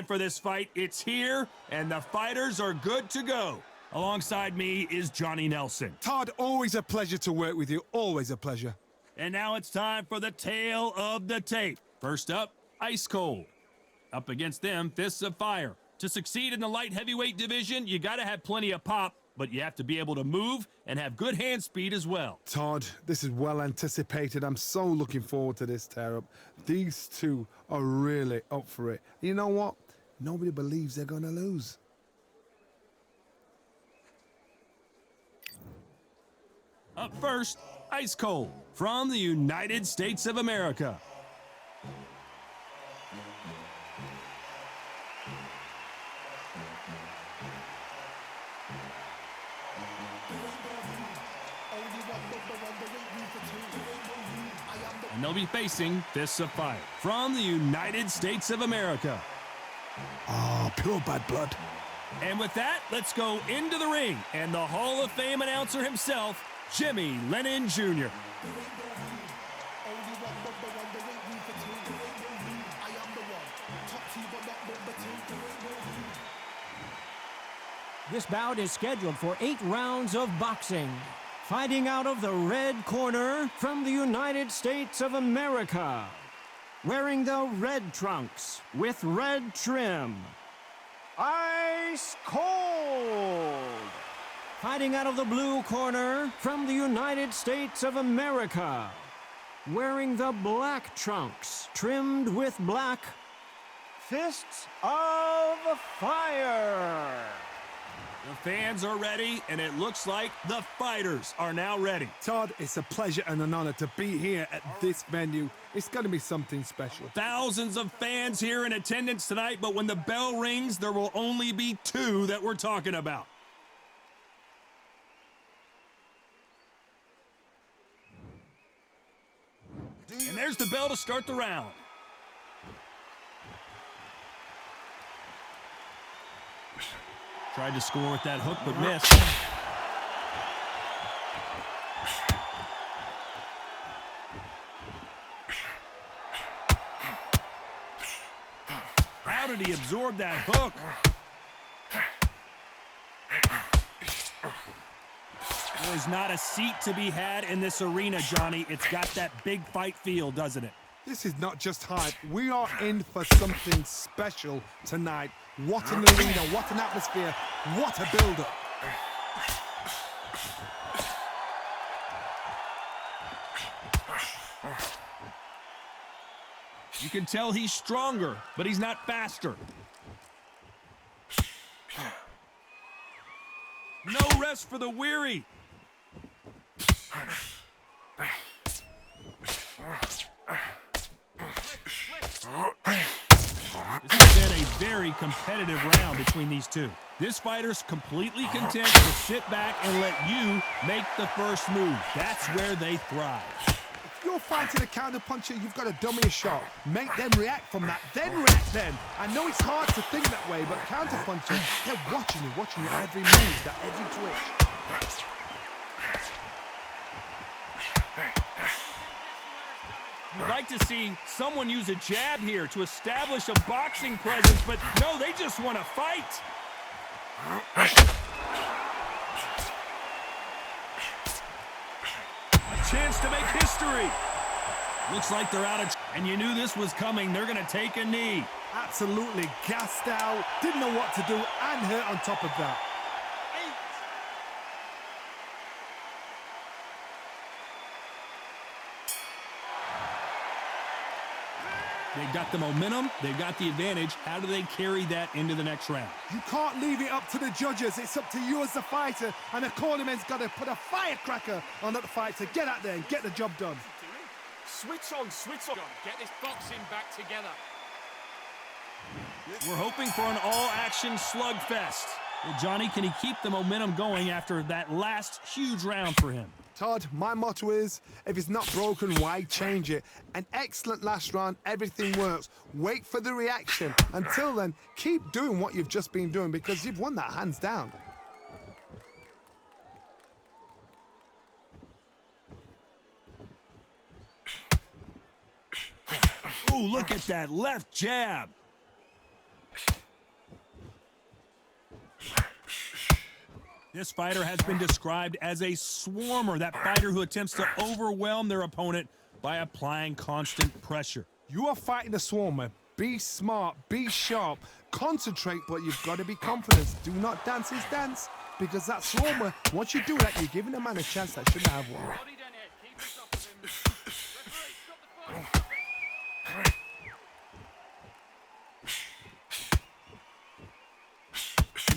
time for this fight. It's here, and the fighters are good to go. Alongside me is Johnny Nelson. Todd, always a pleasure to work with you. Always a pleasure. And now it's time for the tale of the tape. First up, Ice Cold. Up against them, Fists of Fire. To succeed in the light heavyweight division, you gotta have plenty of pop, but you have to be able to move and have good hand speed as well. Todd, this is well anticipated. I'm so looking forward to this tear-up. These two are really up for it. You know what? Nobody believes they're gonna lose. Up first, Ice Cold from the United States of America. And they'll be facing Fists of Fire from the United States of America. Ah, pure bad blood. And with that, let's go into the ring and the Hall of Fame announcer himself, Jimmy Lennon Jr. This bout is scheduled for 8 rounds of boxing. Fighting out of the red corner from the United States of America. Wearing the red trunks with red trim. Ice Cold. Fighting out of the blue corner from the United States of America. Wearing the black trunks trimmed with black. Fists of Fire. The fans are ready, and it looks like the fighters are now ready. Todd, it's a pleasure and an honor to be here at this venue. It's going to be something special. Thousands of fans here in attendance tonight, but when the bell rings, there will only be 2 that we're talking about. And there's the bell to start the round. Tried to score with that hook, but missed. How did he absorb that hook? There's not a seat to be had in this arena, Johnny. It's got that big fight feel, doesn't it? This is not just hype. We are in for something special tonight. What an arena, what an atmosphere, what a build-up. You can tell he's stronger, but he's not faster. No rest for the weary. This has been a very competitive round between these two. This fighter's completely content to sit back and let you make the first move. That's where they thrive. If you're fighting a counter-puncher, you've got to dummy a shot. Make them react from that, then react then. I know it's hard to think that way, but counter-punchers, they're watching your every move, that every twitch. You'd like to see someone use a jab here to establish a boxing presence, but no, they just want to fight. A chance to make history. Looks like they're out of... And you knew this was coming. They're going to take a knee. Absolutely gassed out, didn't know what to do, and hurt on top of that. They've got the momentum. They've got the advantage. How do they carry that into the next round? You can't leave it up to the judges. It's up to you as the fighter, and the cornerman's got to put a firecracker on that fight to get out there and get the job done. Switch on. Get this boxing back together. We're hoping for an all-action slugfest. Well, Johnny, can he keep the momentum going after that last huge round for him? Todd, my motto is, if it's not broken, why change it? An excellent last round, everything works. Wait for the reaction. Until then, keep doing what you've just been doing because you've won that hands down. Ooh, look at that left jab. This fighter has been described as a swarmer, that fighter who attempts to overwhelm their opponent by applying constant pressure. You are fighting a swarmer. Be smart, be sharp, concentrate, but you've got to be confident. Do not dance his dance, because that swarmer, once you do that, you're giving a man a chance that shouldn't have one. Body down here. Keep this up with him. Referee, stop the fight.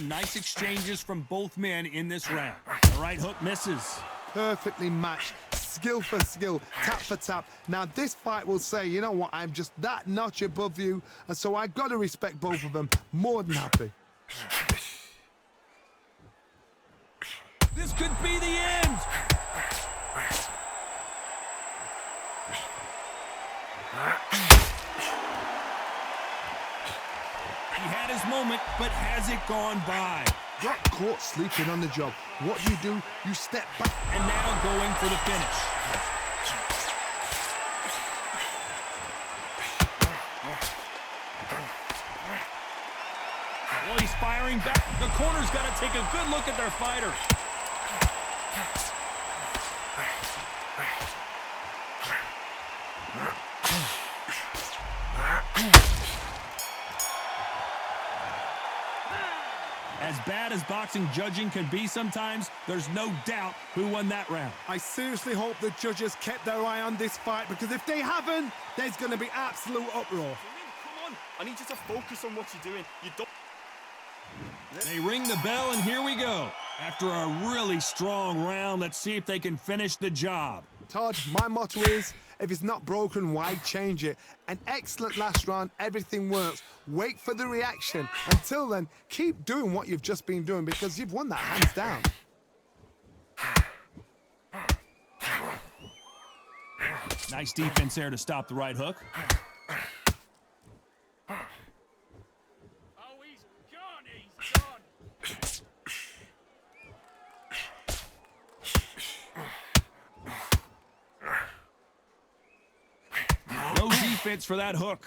Nice exchanges from both men in this round. The right hook misses. Perfectly matched, skill for skill, tap for tap. Now this fight will say, you know what, I'm just that notch above you, and so I got to respect both of them. More than happy. This could be the end. He had his moment, but has it gone by? Got caught sleeping on the job. What do? You step back. And now going for the finish. Well, he's firing back. The corner's got to take a good look at their fighter. As bad as boxing judging can be sometimes, there's no doubt who won that round. I seriously hope the judges kept their eye on this fight, because if they haven't, there's going to be absolute uproar. Come on. I need you to focus on what you're doing. You don't. They ring the bell, and here we go. After a really strong round, let's see if they can finish the job. Todd, my motto is, if it's not broken, why change it? An excellent last round, everything works. Wait for the reaction. Until then, keep doing what you've just been doing, because you've won that hands down. Nice defense there to stop the right hook. Oh, he's gone. He's gone. No defense for that hook.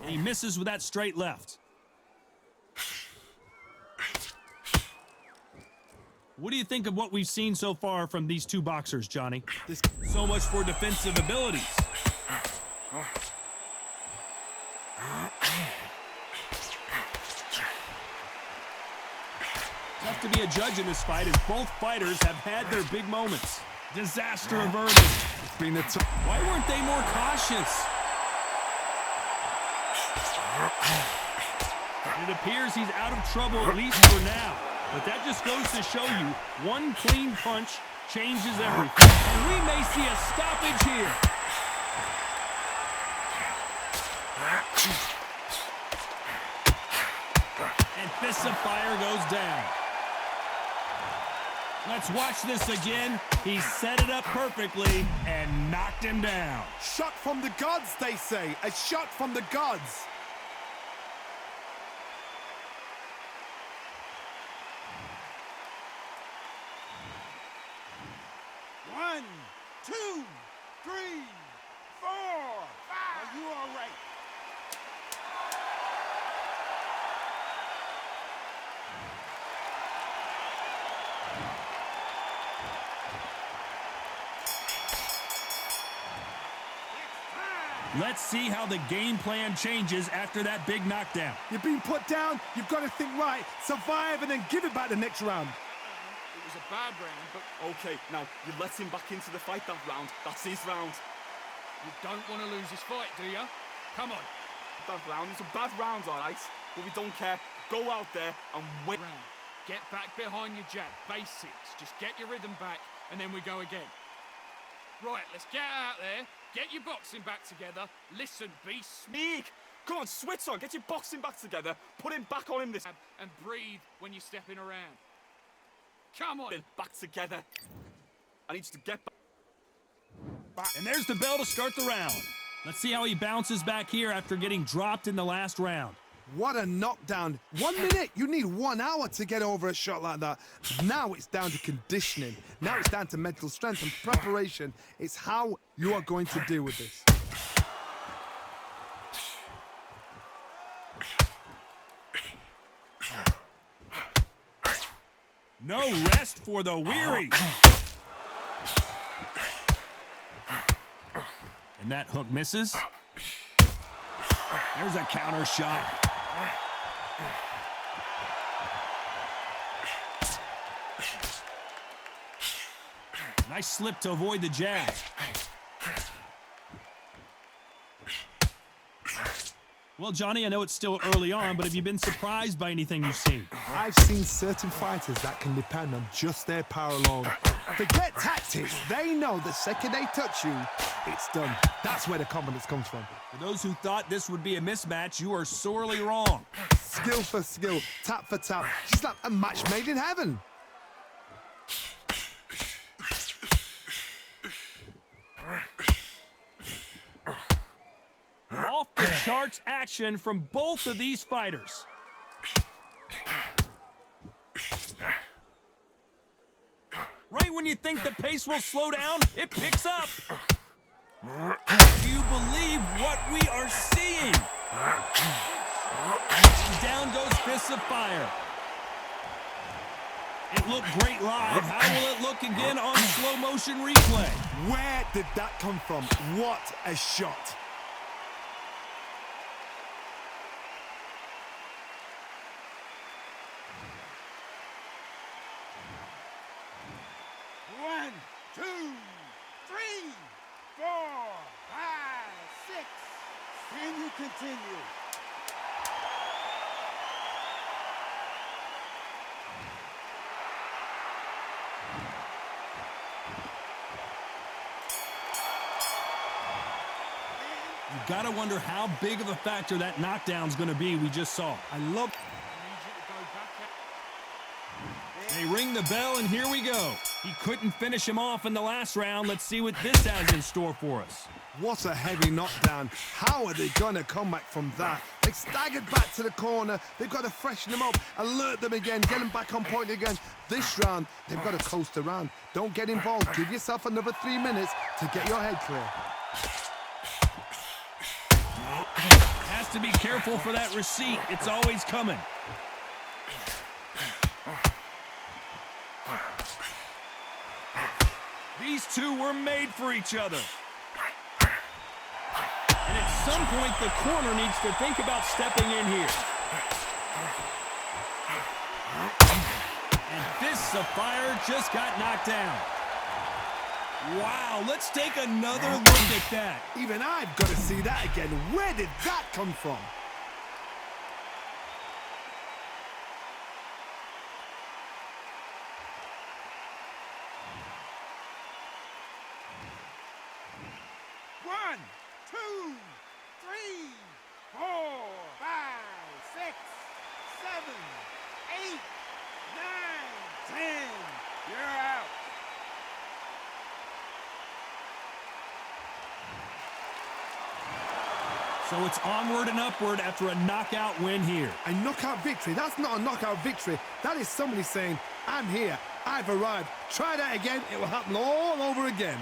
He misses with that straight left. What do you think of what we've seen so far from these two boxers, Johnny? So much for defensive abilities. Tough to be a judge in this fight, as both fighters have had their big moments. Disaster averted. It's been a Why weren't they more cautious? It appears he's out of trouble, at least for now. But that just goes to show you, one clean punch changes everything. And we may see a stoppage here. And Fists of Fire goes down. Let's watch this again. He set it up perfectly and knocked him down. shot from the gods, they say. A shot from the gods. One, two, three, four. Are you all right? Let's see how the game plan changes after that big knockdown. You've been put down. You've got to think right. Survive and then give it back the next round. It was a bad round, but okay, now you let him back into the fight that round. That's his round. You don't want to lose this fight, do you? Come on. That round, it's a bad round, all right? But we don't care. Go out there and win. Round. Get back behind your jab. Basics. Just get your rhythm back, and then we go again. Right, let's get out there. Get your boxing back together. Listen, be Sneak! Come on, switch on. Get your boxing back together. Put him back on him this. and breathe when you're stepping around. Come on. Back together. I need you to get back. And there's the bell to start the round. Let's see how he bounces back here after getting dropped in the last round. What a knockdown. 1 minute. You need 1 hour to get over a shot like that. Now it's down to conditioning. Now it's down to mental strength and preparation. It's how you are going to deal with this. No rest for the weary. And that hook misses. There's a counter shot. Nice slip to avoid the jab. Well, Johnny, I know it's still early on, but have you been surprised by anything you've seen? I've seen certain fighters that can depend on just their power alone. Forget tactics. They know the second they touch you, it's done. That's where the confidence comes from. For those who thought this would be a mismatch, you are sorely wrong. Skill for skill, tap for tap. Just like a match made in heaven. Off the charts action from both of these fighters. Right when you think the pace will slow down, it picks up. Do you believe what we are seeing? Down goes Fists of Fire. It looked great live. How will it look again on slow motion replay? Where did that come from? What a shot. One, two, three, 4, 5, 6. Can you continue? You gotta wonder how big of a factor that knockdown's gonna be we just saw. I love... They ring the bell, and here we go. He couldn't finish him off in the last round. Let's see what this has in store for us. What a heavy knockdown. How are they going to come back from that? They staggered back to the corner. They've got to freshen them up, alert them again, get them back on point again. This round, they've got to coast around. Don't get involved. Give yourself another 3 minutes to get your head clear. Has to be careful for that receipt. It's always coming. These two were made for each other. And at some point, the corner needs to think about stepping in here. And Fists of Fire just got knocked down. Wow, let's take another look at that. Even I've got to see that again. Where did that come from? One, two, three, 4, 5, 6, 7, 8, 9, 10. You're out. So it's onward and upward after a knockout win here. A knockout victory? That's not a knockout victory. That is somebody saying, I'm here, I've arrived. Try that again, it will happen all over again.